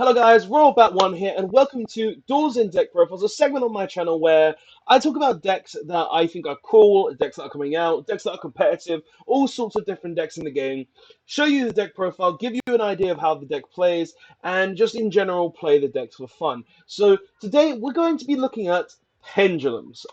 Hello guys, Royalbat1 here, and welcome to Duels in Deck Profiles, a segment on my channel where I talk about decks that I think are cool, decks that are coming out, decks that are competitive, all sorts of different decks in the game, show you the deck profile, give you an idea of how the deck plays, and just in general play the decks for fun. So today we're going to be looking at pendulums.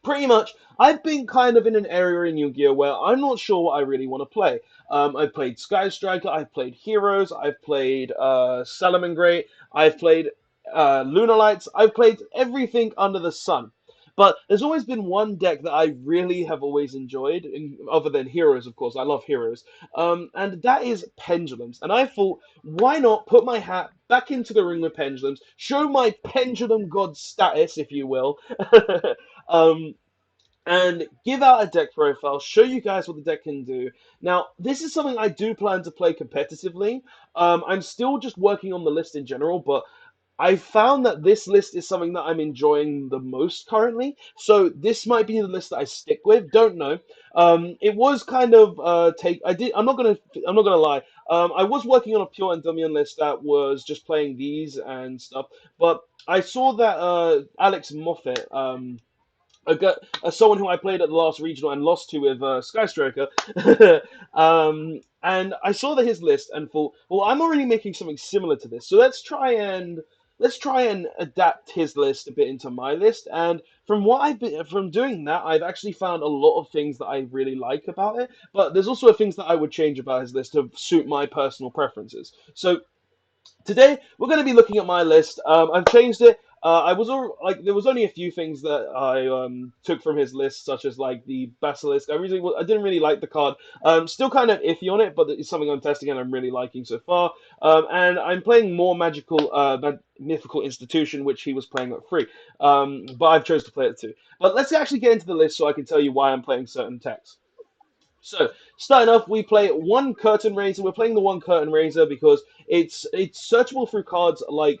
Pretty much, I've been kind of in an area in Yu-Gi-Oh! Where I'm not sure what I really want to play. I've played Sky Striker, I've played Heroes, I've played Salamangreat, I've played Lunar Lights, I've played everything under the sun. But there's always been one deck that I really have always enjoyed, other than Heroes, of course. I love Heroes. And that is Pendulums. And I thought, why not put my hat back into the ring with Pendulums, show my Pendulum God status, if you will, um, and give out a deck profile, show you guys what the deck can do. Now, this is something I do plan to play competitively. I'm still just working on the list in general, but I found that this list is something that I'm enjoying the most currently. So this might be the list that I stick with. Don't know. It was kind of take. I did. I'm not gonna lie. I was working on a pure Endymion list that was just playing these and stuff. But I saw that Alex Moffat. Someone who I played at the last regional and lost to with Sky Striker. And I saw that his list and thought, well, I'm already making something similar to this, so let's try and adapt his list a bit into my list. And from doing that, I've actually found a lot of things that I really like about it. But there's also things that I would change about his list to suit my personal preferences. So today we're going to be looking at my list. I've changed it. There was only a few things that I took from his list, such as like the basilisk. I didn't really like the card. Still kind of iffy on it, but it's something I'm testing and I'm really liking so far. And I'm playing more mythical institution, which he was playing at free. But I've chose to play it too. But let's actually get into the list so I can tell you why I'm playing certain techs. So, starting off, we play one Curtain Raiser. We're playing the one Curtain Raiser because it's searchable through cards like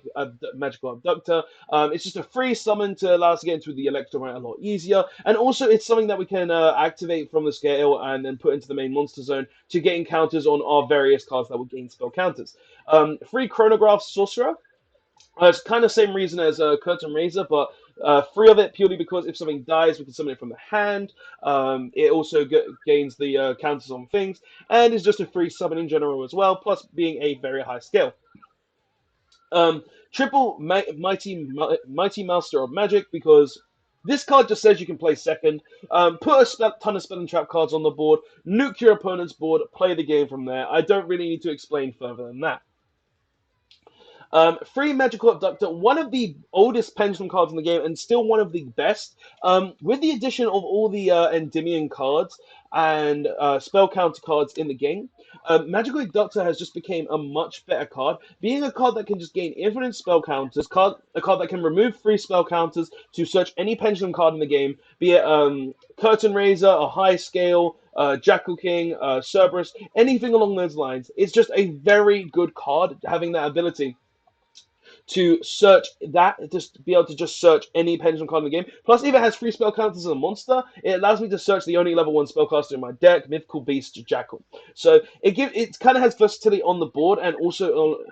Magical Abductor. It's just a free summon to allow us to get into the Electromite a lot easier. And also, it's something that we can activate from the scale and then put into the main monster zone to gain counters on our various cards that will gain spell counters. Free Chronograph Sorcerer. It's kind of same reason as Curtain Raiser, but free of it purely because if something dies, we can summon it from the hand. It also gains the counters on things, and is just a free summon in general as well, plus being a very high scale. Triple Mighty Master of Magic because this card just says you can play second, put a ton of spell and trap cards on the board, nuke your opponent's board, play the game from there. I don't really need to explain further than that. Free Magical Abductor, one of the oldest Pendulum cards in the game and still one of the best. With the addition of all the Endymion cards and spell counter cards in the game, Magical Abductor has just become a much better card, being a card that can just gain infinite spell counters, a card that can remove free spell counters to search any Pendulum card in the game, be it Curtain Raiser, a high scale, Jackal King, Cerberus, anything along those lines. It's just a very good card having that ability to search that, just be able to just search any pendulum card in the game. Plus, if it has free spell counters as a monster, it allows me to search the only level 1 spellcaster in my deck, Mythical Beast Jackal. So it kind of has versatility on the board and also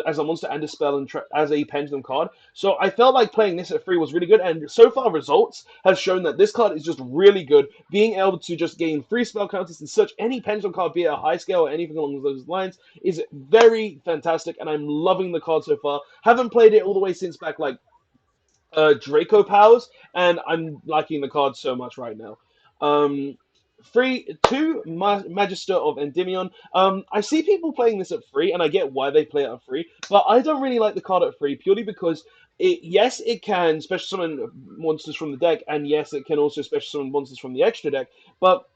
as a monster and a spell and as a pendulum card. So I felt like playing this at free was really good, and so far results have shown that this card is just really good, being able to just gain free spell counters and search any pendulum card, be it a high scale or anything along those lines, is very fantastic, and I'm loving the card so far. Haven't played it all the way since back like Draco Powers, and I'm liking the card so much right now. Um, Magister of Endymion. I see people playing this at free, and I get why they play it at free, but I don't really like the card at free purely because yes, it can special summon monsters from the deck, and yes, it can also special summon monsters from the extra deck, but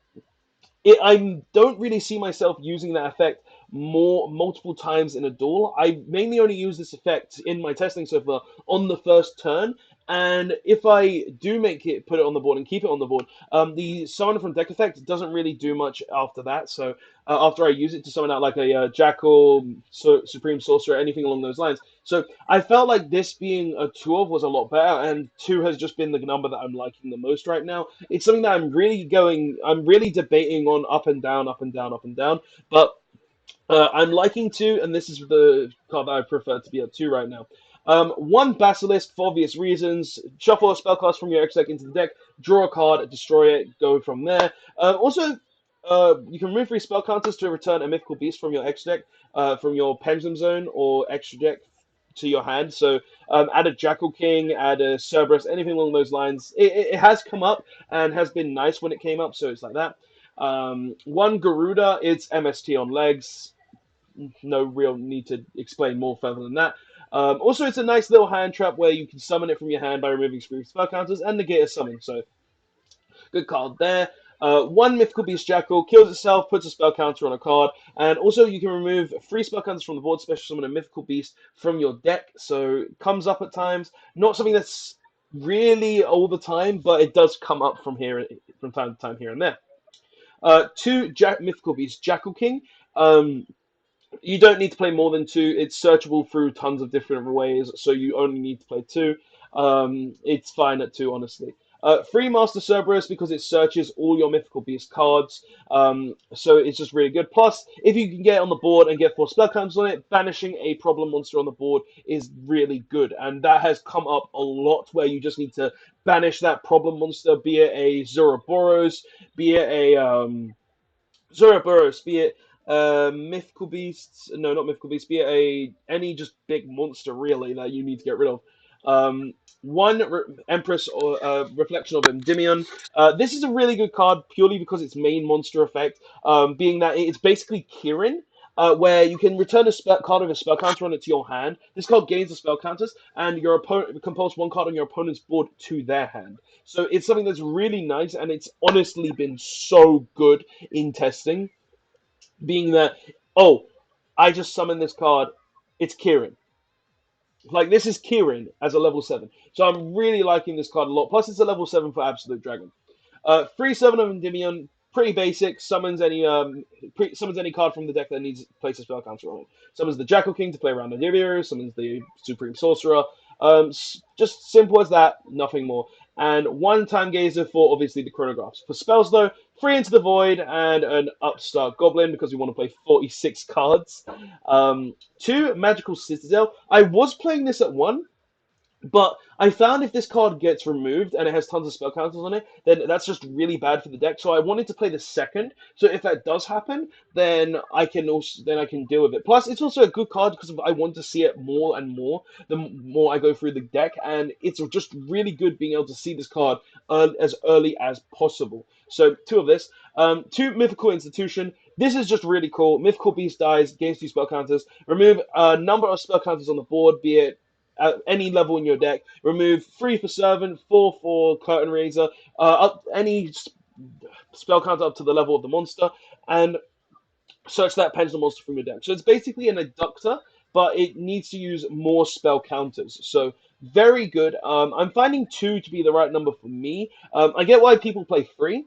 I don't really see myself using that effect multiple times in a duel. I mainly only use this effect in my testing so far on the first turn, and if I do put it on the board and keep it on the board, the summon from deck effect doesn't really do much after that. So after I use it to summon out like a Jackal, Supreme Sorcerer, anything along those lines. So I felt like this being a 2 of was a lot better, and 2 has just been the number that I'm liking the most right now. It's something that I'm really debating on up and down, up and down, up and down. But I'm liking two, and this is the card that I prefer to be at two right now. One Basilisk for obvious reasons. Shuffle a spellcast from your X deck into the deck, draw a card, destroy it, go from there. Also, you can remove three spell counters to return a mythical beast from your X deck, from your Pendulum Zone or extra deck to your hand. So add a Jackal King, add a Cerberus, anything along those lines. It has come up and has been nice when it came up, so it's like that. One Garuda, it's MST on legs, no real need to explain more further than that. Also, it's a nice little hand trap where you can summon it from your hand by removing spell counters and negate a summon. So, good card there. One Mythical Beast Jackal kills itself, puts a spell counter on a card, and also you can remove three spell counters from the board, special summon a Mythical Beast from your deck. So, it comes up at times. Not something that's really all the time, but it does come up from time to time here and there. Two Mythical Beast Jackal King. You don't need to play more than two. It's searchable through tons of different ways, so you only need to play two. It's fine at two, honestly. Free Master Cerberus because it searches all your Mythical Beast cards, so it's just really good. Plus, if you can get on the board and get four spell counters on it, banishing a problem monster on the board is really good, and that has come up a lot where you just need to banish that problem monster, be it a Zoroboros, be it a Zoroboros, be it mythical beasts, no, not mythical beasts, be it any just big monster really that you need to get rid of. One Empress or Reflection of Endymion. This is a really good card purely because its main monster effect, being that it's basically Kirin. Where you can return a card with a spell counter on it to your hand. This card gains the spell counters, and your opponent compels one card on your opponent's board to their hand. So it's something that's really nice, and it's honestly been so good in testing, being that, oh, I just summoned this card, it's Kieran. Like, this is Kieran as a level 7. So I'm really liking this card a lot. Plus, it's a level 7 for Absolute Dragon. 3/7 of Endymion, pretty basic. Summons any card from the deck that needs to place a spell counter on it. Summons the Jackal King to play around Endymion. Summons the Supreme Sorcerer. Just simple as that, nothing more. And one Time Gazer for obviously the chronographs. For spells though, three Into the Void and an Upstart Goblin because we want to play 46 cards. Two Magical Citadel. I was playing this at one, but I found if this card gets removed and it has tons of spell counters on it, then that's just really bad for the deck. So I wanted to play the second. So if that does happen, then I can deal with it. Plus, it's also a good card because I want to see it more and more the more I go through the deck, and it's just really good being able to see this card as early as possible. So two of this, two Mythical Institution. This is just really cool. Mythical Beast dies, gains two spell counters. Remove a number of spell counters on the board, be it at any level in your deck. Remove three for Servant, four for Curtain Raiser, up any spell counter up to the level of the monster, and search that Pendulum monster from your deck. So it's basically an Adductor, but it needs to use more spell counters. So very good. I'm finding two to be the right number for me. I get why people play three.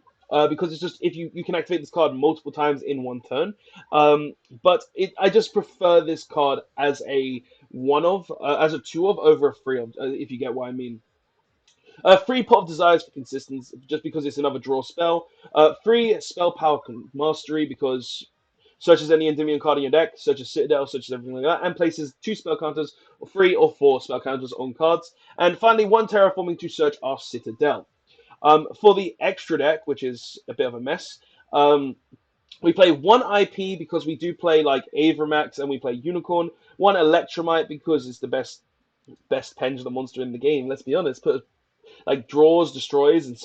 Because it's just if you can activate this card multiple times in one turn, but I just prefer this card as a one of as a two of over a three of, if you get what I mean. Free Pot of Desires for consistency, just because it's another draw spell. Free Spell Power Mastery, because searches any Endymion card in your deck, searches Citadel, searches everything like that, and places two spell counters, or three or four spell counters on cards. And finally, one Terraforming to search our Citadel. For the extra deck, which is a bit of a mess, we play one IP because we do play like Avramax and we play Unicorn. One Electromite because it's the best pendulum monster in the game. Let's be honest. Put like draws, destroys, and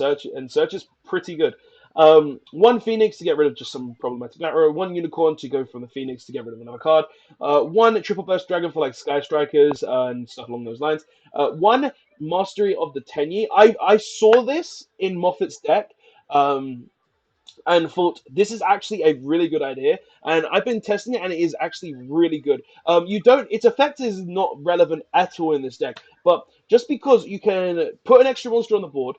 searches pretty good. One Phoenix to get rid of just some problematic macro. One Unicorn to go from the Phoenix to get rid of another card. One Triple Burst Dragon for like Sky Strikers and stuff along those lines. One Mastery of the Tenyi. I saw this in Moffat's deck. And thought this is actually a really good idea, and I've been testing it, and it is actually really good. Its effect is not relevant at all in this deck, but just because you can put an extra monster on the board,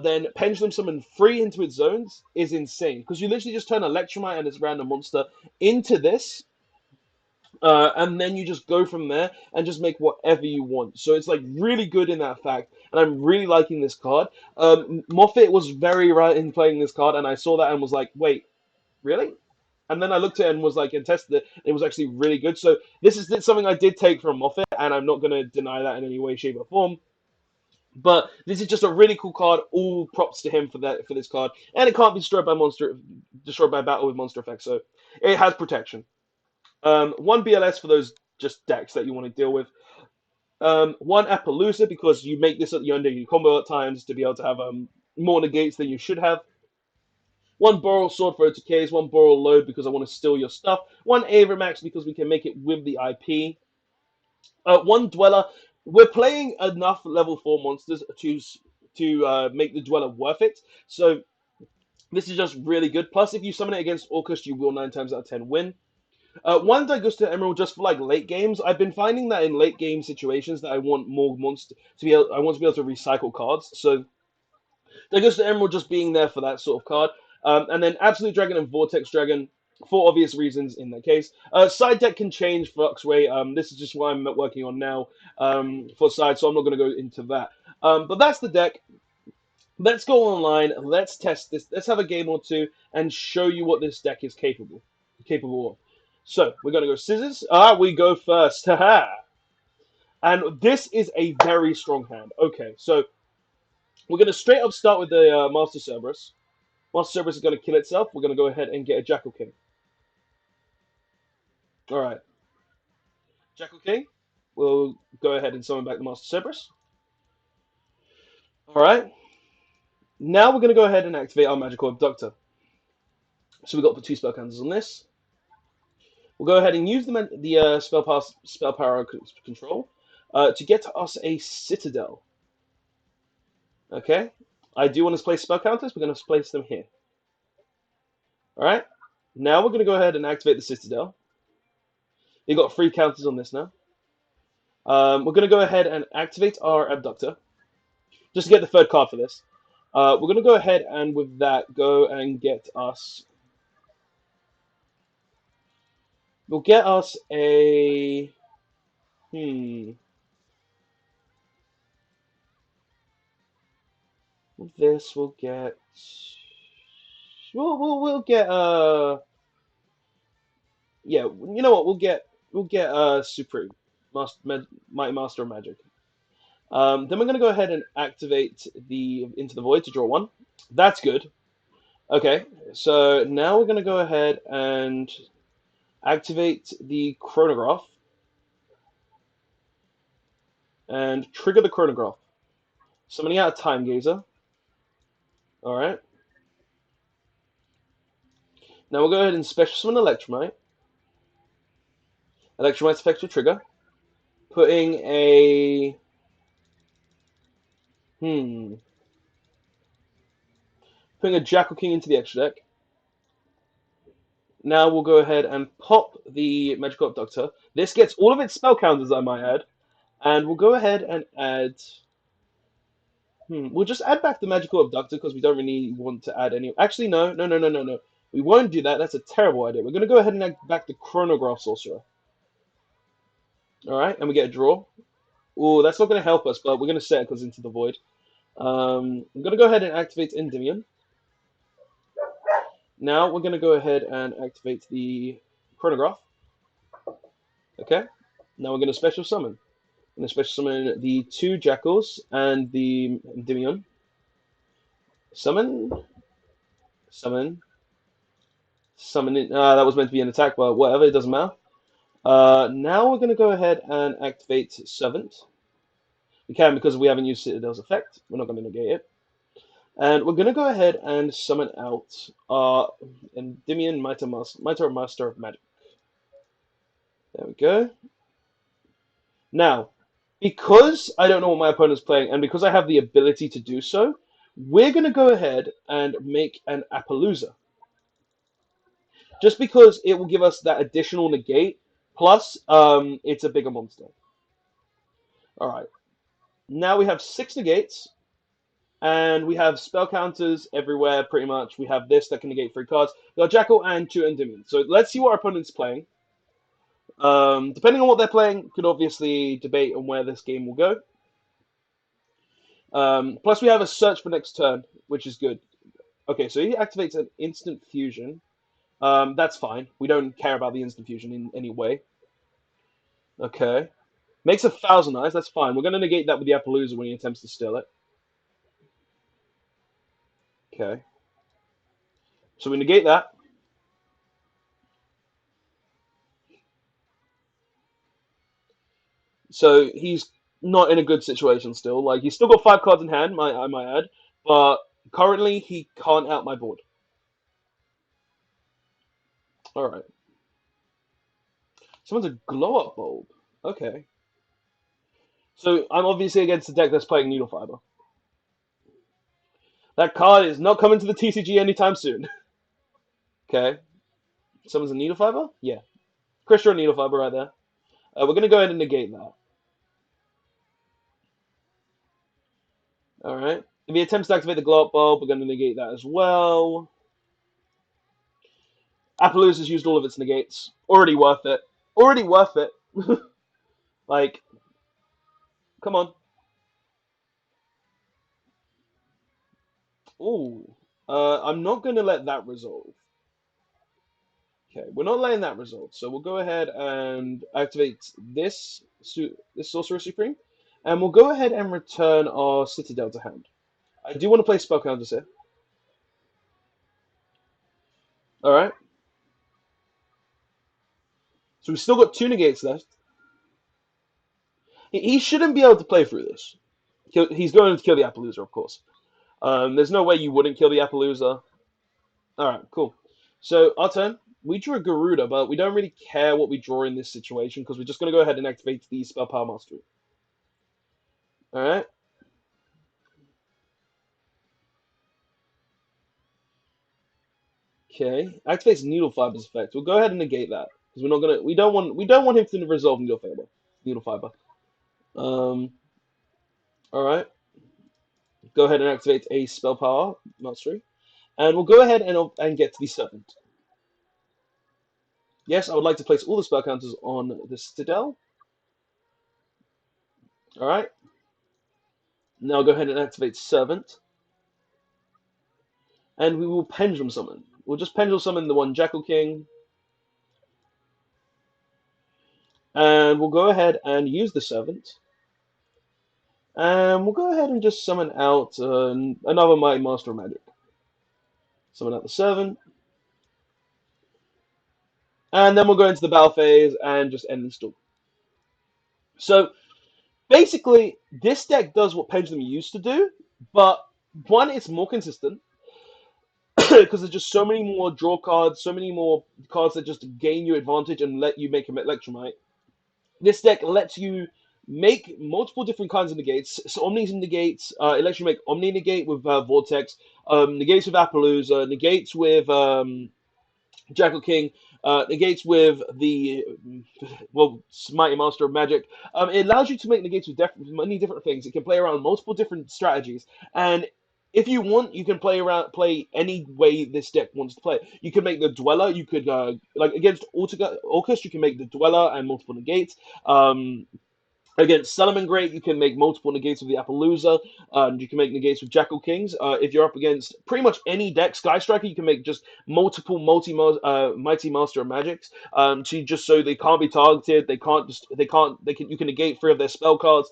then Pendulum Summon three into its zones is insane, because you literally just turn Electromite and its random monster into this, and then you just go from there and just make whatever you want. So it's like really good in that fact, and I'm really liking this card. Moffat was very right in playing this card, and I saw that and was like, wait, really? And then I looked at it and was like, and tested it. And it was actually really good. So this is something I did take from Moffat, and I'm not going to deny that in any way, shape, or form. But this is just a really cool card. All props to him for this card, and it can't be destroyed by battle with monster effects. So it has protection. One BLS for those just decks that you want to deal with. One Appaloosa because you make this at the end of your combo at times to be able to have more negates than you should have. One Boral Sword for OTKs, one Boral Load because I want to steal your stuff. One Avramax because we can make it with the IP. One Dweller. We're playing enough level 4 monsters to make the Dweller worth it. So this is just really good. Plus, if you summon it against Orcust, you will 9 times out of 10 win. One Daigusta Emerald just for like late games. I've been finding that in late game situations that I want more monster to be able. I want to be able to recycle cards. So Daigusta Emerald just being there for that sort of card. And then Absolute Dragon and Vortex Dragon for obvious reasons in that case. Side deck can change for Uxway. This is just what I'm working on now for side, so I'm not going to go into that. But that's the deck. Let's go online. Let's test this. Let's have a game or two and show you what this deck is capable of. So we're going to go scissors. We go first. Haha. And this is a very strong hand. Okay, so we're going to straight up start with the Master Cerberus. Master Cerberus is going to kill itself. We're going to go ahead and get a Jackal King. All right. Jackal King. We'll go ahead and summon back the Master Cerberus. All right. Now we're going to go ahead and activate our Magical Abductor. So we've got the 2 spell counters on this. We'll go ahead and use the spell power control to get us a Citadel. Okay. I do want to place spell counters. We're going to place them here. All right. Now we're going to go ahead and activate the Citadel. You've got 3 counters on this now. We're going to go ahead and activate our Abductor. Just to get the 3rd card for this. We're going to go ahead and with that go and get us... We'll get us a... With this, we'll get... We'll get... Yeah, you know what? We'll get Supreme. Mighty Master of Magic. Then we're going to go ahead and activate the Into the Void to draw 1. That's good. Okay, so now we're going to go ahead and activate the Chronograph and trigger the Chronograph. Summoning out a Time Gazer. Alright. Now we'll go ahead and special summon Electromite. Electromite's effect will trigger. Putting a... Putting a Jackal King into the extra deck. Now we'll go ahead and pop the Magical Abductor. This gets all of its spell counters, I might add. And we'll go ahead and add... We'll just add back the Magical Abductor because we don't really want to add any... Actually, no. We won't do that. That's a terrible idea. We're going to go ahead and add back the Chronograph Sorcerer. Alright, and we get a draw. Oh, that's not going to help us, but we're going to set it because Into the Void. I'm going to go ahead and activate Endymion. Now we're going to go ahead and activate the Chronograph. Okay. Now we're going to special summon. I'm going to special summon the 2 Jackals and the Endymion. Summon. Summon. Summon it. That was meant to be an attack, but whatever, it doesn't matter. Now we're going to go ahead and activate Servant. We can because we haven't used Citadel's effect. We're not going to negate it. And we're going to go ahead and summon out Endymion, Mighty Master of Magic. There we go. Now, because I don't know what my opponent's playing, and because I have the ability to do so, we're going to go ahead and make an Appaloosa. Just because it will give us that additional negate, plus it's a bigger monster. Alright. Now we have 6 negates. And we have spell counters everywhere, pretty much. We have this that can negate 3 cards. We got Jackal and 2 Endymion. So let's see what our opponent's playing. Depending on what they're playing, could obviously debate on where this game will go. Plus, we have a search for next turn, which is good. Okay, so he activates an instant fusion. That's fine. We don't care about the instant fusion in any way. Okay. Makes 1,000 eyes. That's fine. We're going to negate that with the Appaloosa when he attempts to steal it. Okay. So we negate that. So he's not in a good situation still. Like he's still got 5 cards in hand, I might add, but currently he can't out my board. All right. Someone's a glow up bulb. Okay. So I'm obviously against the deck that's playing Needle Fiber. That card is not coming to the TCG anytime soon. Okay. Someone's a Needle Fiber? Yeah. Christian Needle Fiber right there. We're going to go ahead and negate that. All right. If he attempts to activate the glow up bulb, we're going to negate that as well. Appaloosa's used all of its negates. Already worth it. Already worth it. Like, come on. Ooh. I'm not going to let that resolve. Okay, we're not letting that resolve. So we'll go ahead and activate this Sorcerer Supreme. And we'll go ahead and return our Citadel to hand. I do want to play spell counters here. Alright. So we've still got 2 negates left. He shouldn't be able to play through this. He's going to kill the Appaloosa, of course. There's no way you wouldn't kill the Appaloosa. Alright, cool. So, our turn. We drew a Garuda, but we don't really care what we draw in this situation because we're just going to go ahead and activate the Spell Power Mastery. Alright. Okay. Activates Needle Fiber's effect. We'll go ahead and negate that. Because we're not gonna we don't want him to resolve Needle Fiber. Needle Fiber. Alright. Go ahead and activate a Spell Power Mastery. And we'll go ahead and get to the Serpent. Yes, I would like to place all the spell counters on the Citadel. Alright. Now go ahead and activate Servant. And we will Pendulum Summon. We'll just Pendulum Summon the one Jackal King. And we'll go ahead and use the Servant. And we'll go ahead and just summon out another Mighty Master of Magic. Summon out the Servant. And then we'll go into the battle phase and just end the install. So basically, this deck does what Pendulum used to do, but one, it's more consistent because there's just so many more draw cards, so many more cards that just gain you advantage and let you make a Electromite. This deck lets you make multiple different kinds of negates. So Omni's negates, it lets you make Omni negate with Vortex, negates with Appaloosa, negates with Jackal King, negates with the Mighty Master of Magic. It allows you to make negates with many different things. It can play around multiple different strategies, and if you want, you can play any way this deck wants to play. You can make the Dweller. You could like against Orcus, you can make the Dweller and multiple negates. Against Salamangreat, you can make multiple negates with the Appaloosa. You can make negates with Jackal Kings. If you're up against pretty much any deck, Sky Striker, you can make just multiple Mighty Master of Magics. Just so they can't be targeted. You can negate 3 of their spell cards.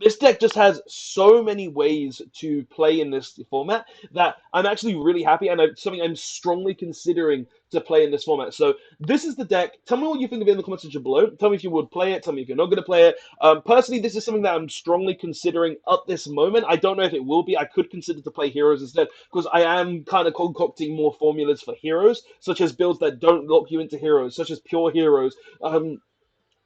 This deck just has so many ways to play in this format that I'm actually really happy, and it's something I'm strongly considering to play in this format. So this is the deck. Tell me what you think of it in the comment section below. Tell me if you would play it. Tell me if you're not going to play it. Personally, this is something that I'm strongly considering at this moment. I don't know if it will be. I could consider to play Heroes instead because I am kind of concocting more formulas for Heroes, such as builds that don't lock you into Heroes, such as Pure Heroes.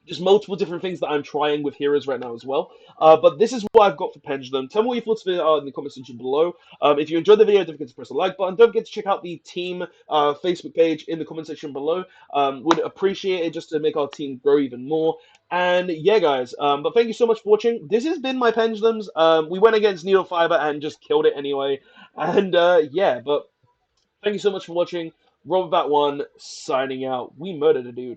Just multiple different things that I'm trying with Heroes right now as well. But this is what I've got for Pendulum. Tell me what your thoughts of it are in the comment section below. If you enjoyed the video, don't forget to press the like button. Don't forget to check out the team Facebook page in the comment section below. Would appreciate it just to make our team grow even more. And yeah, guys, but thank you so much for watching. This has been my Pendulums. We went against Needle Fiber and just killed it anyway. And yeah, but thank you so much for watching. Robert1 signing out. We murdered a dude.